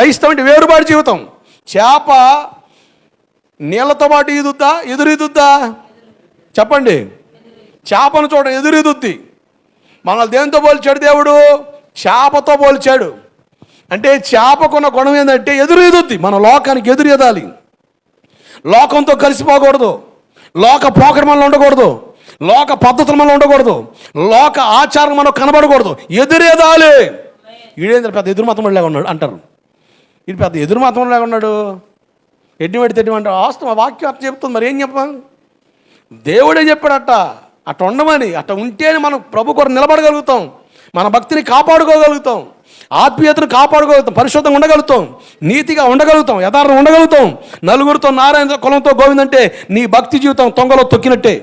క్రైస్తవం అంటే వేరుబాటు జీవితం. చేప నీళ్ళతో పాటు ఈదుద్దా, ఎదురీదుద్దా? చెప్పండి. చేపను చూడ ఎదురీదుద్ది. మనల్ని దేనితో పోల్చాడు దేవుడు? చేపతో పోల్చాడు. అంటే చేపకున్న గుణం ఏంటంటే ఎదురీదుద్ది. మన లోకానికి ఎదురెదాలి, లోకంతో కలిసిపోకూడదు, లోక పోకడ మనలో ఉండకూడదు, లోక పద్ధతులు మనలో ఉండకూడదు, లోక ఆచారం మనకు కనబడకూడదు, ఎదురేదాలి. ఈడేంద్ర పెద్ద ఎదురు మతం లాగా ఉన్నాడు అంటారు. ఇది పెద్ద ఎదురు మతం లాగా ఉన్నాడు, ఎడ్డి పెడితే అంటే వాస్తవం వాక్యం అట్ట చెప్తుంది. మరి ఏం చెప్పాం? దేవుడే చెప్పాడట అట్ట ఉండమని. అట్ట ఉంటేనే మనం ప్రభు కొరకు నిలబడగలుగుతాం, మన భక్తిని కాపాడుకోగలుగుతాం, ఆత్మీయతను కాపాడుకోగలుగుతాం, పరిశుద్ధంగా ఉండగలుగుతాం, నీతిగా ఉండగలుగుతాం, యథార్థం ఉండగలుగుతాం. నలుగురితో నారాయణ కులంతో గోవిందంటే నీ భక్తి జీవితం తొంగలో తొక్కినట్టే.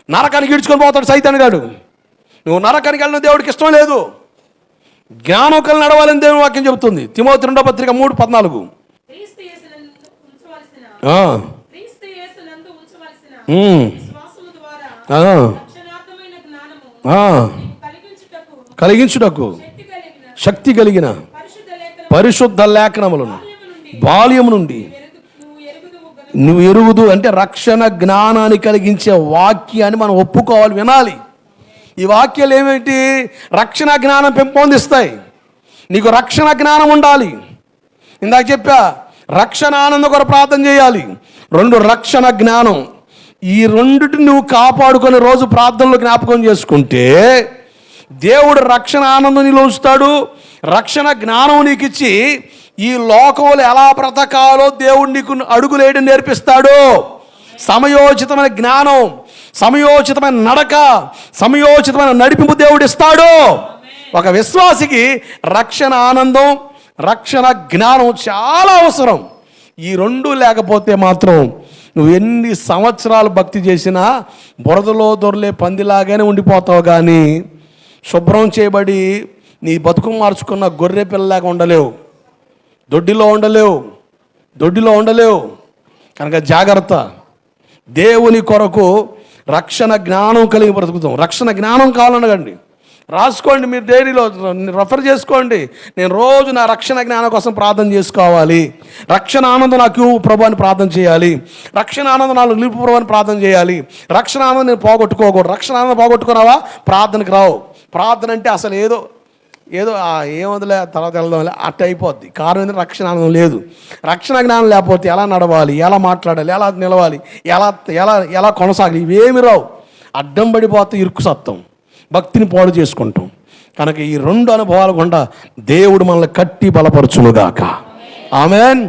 నరకానికి ఈడ్చుకొని పోతాడు సైతాన్ గాడు. నువ్వు నరకానికి వెళ్ళిన దేవుడికి ఇష్టం లేదు. జ్ఞానం కలిగి నడవాలని దేవుని వాక్యం చెబుతుంది. తిమోతి 2వ పత్రిక 3:14. కలిగించుటకు శక్తి కలిగిన పరిశుద్ధ లేఖనములను బాల్యము నుండి నువ్వు ఎరుగుదు. అంటే రక్షణ జ్ఞానాన్ని కలిగించే వాక్యాన్ని మనం ఒప్పుకోవాలి, వినాలి. ఈ వాక్యాలు ఏమిటి? రక్షణ జ్ఞానం పెంపొందిస్తాయి. నీకు రక్షణ జ్ఞానం ఉండాలి. ఇందాక చెప్పా, రక్షణ ఆనందం కొరకు ప్రార్థన చేయాలి. 2 రక్షణ జ్ఞానం. ఈ రెండిటిని నువ్వు కాపాడుకొని రోజు ప్రార్థనలో జ్ఞాపకం చేసుకుంటే దేవుడు రక్షణ ఆనందం నీలో ఉంచుతాడు. రక్షణ జ్ఞానం నీకు ఇచ్చి ఈ లోకంలో ఎలా బ్రతకాలో దేవుడు నీకు అడుగులేయడం నేర్పిస్తాడు. సమయోచితమైన జ్ఞానం, సమయోచితమైన నడక, సమయోచితమైన నడిపింపు దేవుడు ఇస్తాడు. ఒక విశ్వాసికి రక్షణ ఆనందం, రక్షణ జ్ఞానం చాలా అవసరం. ఈ 2 లేకపోతే మాత్రం నువ్వు ఎన్ని సంవత్సరాలు భక్తి చేసినా బురదలో దొరలే పందిలాగానే ఉండిపోతావు. కానీ శుభ్రం చేయబడి నీ బతుకు మార్చుకున్న గొర్రె పిల్లలాగా ఉండలేవు, దొడ్డిలో ఉండలేవు. కనుక జాగ్రత్త. దేవుని కొరకు రక్షణ జ్ఞానం కలిగి బ్రతుకుతాం. రక్షణ జ్ఞానం కావాలనగండి, రాసుకోండి, మీరు డైరీలో రెఫర్ చేసుకోండి. నేను రోజు నా రక్షణ జ్ఞానం కోసం ప్రార్థన చేసుకోవాలి. రక్షణ ఆనందం నాకు ప్రభు అని ప్రార్థన చేయాలి. రక్షణ ఆనందం నాకు నిలుపు ప్రభు అని ప్రార్థన చేయాలి. రక్షణ ఆనందం నేను పోగొట్టుకోకూడదు. రక్షణ ఆనందం పోగొట్టుకున్నావా ప్రార్థనకు రావు. ప్రార్థన అంటే అసలు ఏదో ఏమొదలే తర్వాత వెళ్దాంలే అట్ట అయిపోద్ది. కారణం ఏంటంటే రక్షణ ఆనందం లేదు. రక్షణ జ్ఞానం లేకపోతే ఎలా నడవాలి, ఎలా మాట్లాడాలి, ఎలా నిలవాలి, ఎలా కొనసాగాలి, ఇవేమి రావు. అడ్డం పడిపోతే ఇరుక్కు సత్తం, భక్తిని పాడు చేసుకుంటాం. కనుక ఈ 2 అనుభవాలు గుండా దేవుడు మనల్ని కట్టి బలపరచునుగాక. ఆమేన్.